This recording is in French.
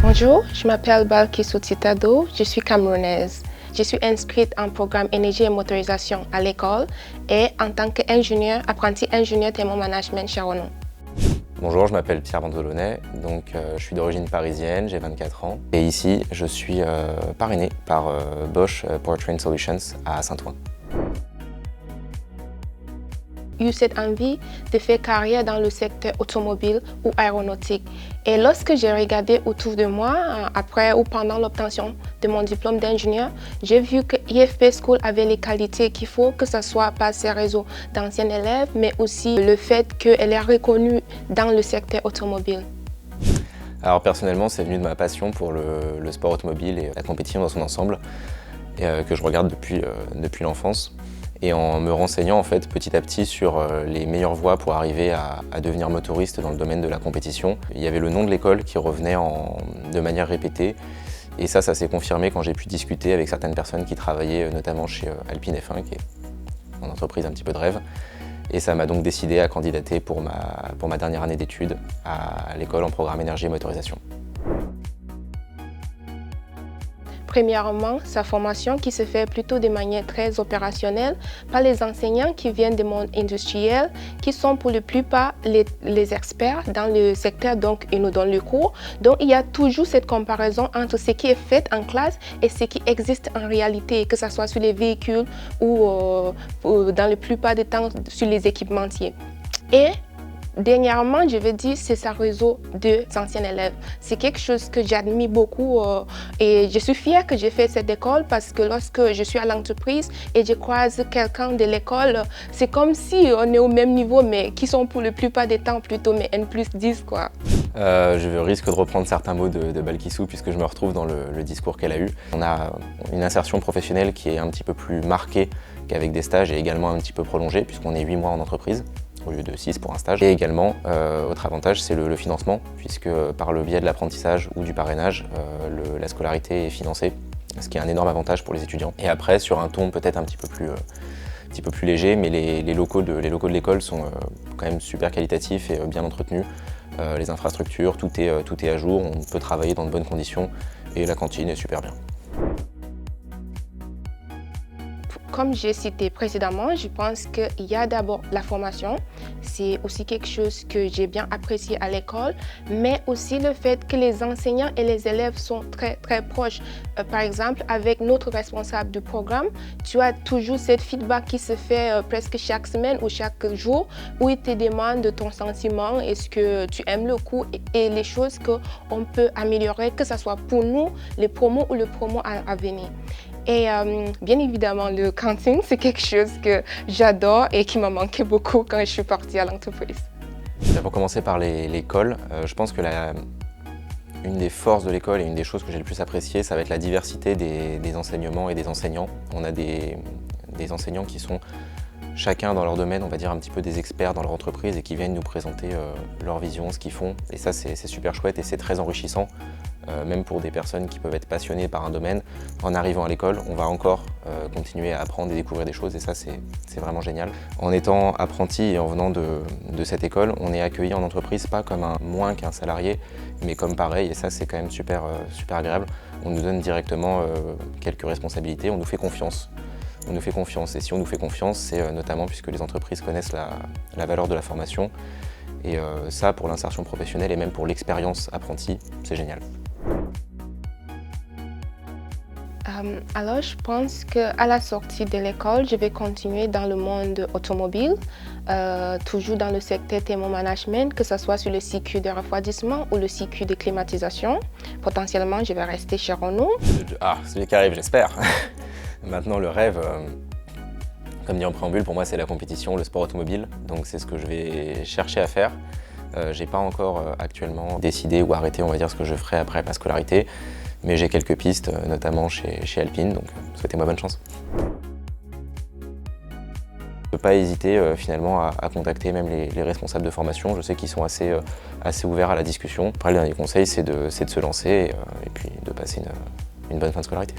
Bonjour, je m'appelle Balkissou Titado, je suis camerounaise. Je suis inscrite en programme énergie et motorisation à l'école et en tant qu'ingénieur, apprenti ingénieur thermomanagement chez Renault. Bonjour, je m'appelle Pierre Bandelonnet, je suis d'origine parisienne, j'ai 24 ans. Et ici, je suis parrainé par Bosch Powertrain Solutions à Saint-Ouen. J'ai eu cette envie de faire carrière dans le secteur automobile ou aéronautique. Et lorsque j'ai regardé autour de moi, après ou pendant l'obtention de mon diplôme d'ingénieur, j'ai vu que IFP School avait les qualités qu'il faut, que ce soit par ses réseaux d'anciens élèves, mais aussi le fait qu'elle est reconnue dans le secteur automobile. Alors personnellement, c'est venu de ma passion pour le sport automobile et la compétition dans son ensemble, que je regarde depuis l'enfance. Et en me renseignant en fait, petit à petit sur les meilleures voies pour arriver à devenir motoriste dans le domaine de la compétition, il y avait le nom de l'école qui revenait de manière répétée. Et ça s'est confirmé quand j'ai pu discuter avec certaines personnes qui travaillaient notamment chez Alpine F1, qui est mon entreprise un petit peu de rêve. Et ça m'a donc décidé à candidater pour ma dernière année d'études à l'école en programme énergie et motorisation. Premièrement, sa formation qui se fait plutôt de manière très opérationnelle par les enseignants qui viennent du monde industriel, qui sont pour la plupart les experts dans le secteur, donc ils nous donnent le cours. Donc il y a toujours cette comparaison entre ce qui est fait en classe et ce qui existe en réalité, que ce soit sur les véhicules ou dans la plupart des temps sur les équipementiers. Et dernièrement, je veux dire, c'est sa réseau d'anciens élèves. C'est quelque chose que j'admire beaucoup et je suis fière que j'ai fait cette école parce que lorsque je suis à l'entreprise et je croise quelqu'un de l'école, c'est comme si on est au même niveau, mais qui sont pour la plupart des temps plutôt mes N+10 quoi. Je risque de reprendre certains mots de Balkissou puisque je me retrouve dans le discours qu'elle a eu. On a une insertion professionnelle qui est un petit peu plus marquée qu'avec des stages et également un petit peu prolongée puisqu'on est 8 mois en entreprise au lieu de 6 pour un stage. Et également, autre avantage, c'est le financement, puisque par le biais de l'apprentissage ou du parrainage, la scolarité est financée, ce qui est un énorme avantage pour les étudiants. Et après, sur un ton peut-être un petit peu plus léger, mais les locaux de l'école sont quand même super qualitatifs et bien entretenus. Les infrastructures, tout est à jour, on peut travailler dans de bonnes conditions et la cantine est super bien. Comme j'ai cité précédemment, je pense qu'il y a d'abord la formation. C'est aussi quelque chose que j'ai bien apprécié à l'école, mais aussi le fait que les enseignants et les élèves sont très proches. Par exemple, avec notre responsable du programme, tu as toujours cette feedback qui se fait presque chaque semaine ou chaque jour, où il te demande ton sentiment, est-ce que tu aimes le cours et les choses qu'on peut améliorer, que ce soit pour nous, les promos ou le promo à venir. Et bien évidemment, le cantine, c'est quelque chose que j'adore et qui m'a manqué beaucoup quand je suis partie à l'entreprise. Pour commencer par l'école, je pense que une des forces de l'école et une des choses que j'ai le plus appréciées, ça va être la diversité des enseignements et des enseignants. On a des enseignants qui sont chacun dans leur domaine, on va dire un petit peu des experts dans leur entreprise et qui viennent nous présenter leur vision, ce qu'ils font. Et ça, c'est super chouette et c'est très enrichissant. Même pour des personnes qui peuvent être passionnées par un domaine, en arrivant à l'école, on va encore continuer à apprendre et découvrir des choses et ça c'est vraiment génial. En étant apprenti et en venant de cette école, on est accueilli en entreprise pas comme moins qu'un salarié, mais comme pareil et ça c'est quand même super agréable. On nous donne directement quelques responsabilités, on nous fait confiance. On nous fait confiance et si on nous fait confiance, c'est notamment puisque les entreprises connaissent la valeur de la formation et ça pour l'insertion professionnelle et même pour l'expérience apprenti, c'est génial. Alors, je pense qu'à la sortie de l'école, je vais continuer dans le monde automobile, toujours dans le secteur thermomanagement, que ce soit sur le circuit de refroidissement ou le circuit de climatisation. Potentiellement, je vais rester chez Renault. Ah, celui qui arrive, j'espère. Maintenant, le rêve, comme dit en préambule, pour moi, c'est la compétition, le sport automobile. Donc, c'est ce que je vais chercher à faire. J'ai pas encore actuellement décidé ou arrêté, on va dire, ce que je ferai après ma scolarité. Mais j'ai quelques pistes, notamment chez Alpine, donc souhaitez-moi bonne chance. Ne pas hésiter finalement à contacter même les responsables de formation. Je sais qu'ils sont assez ouverts à la discussion. Après, le dernier conseil, c'est de se lancer et puis de passer une bonne fin de scolarité.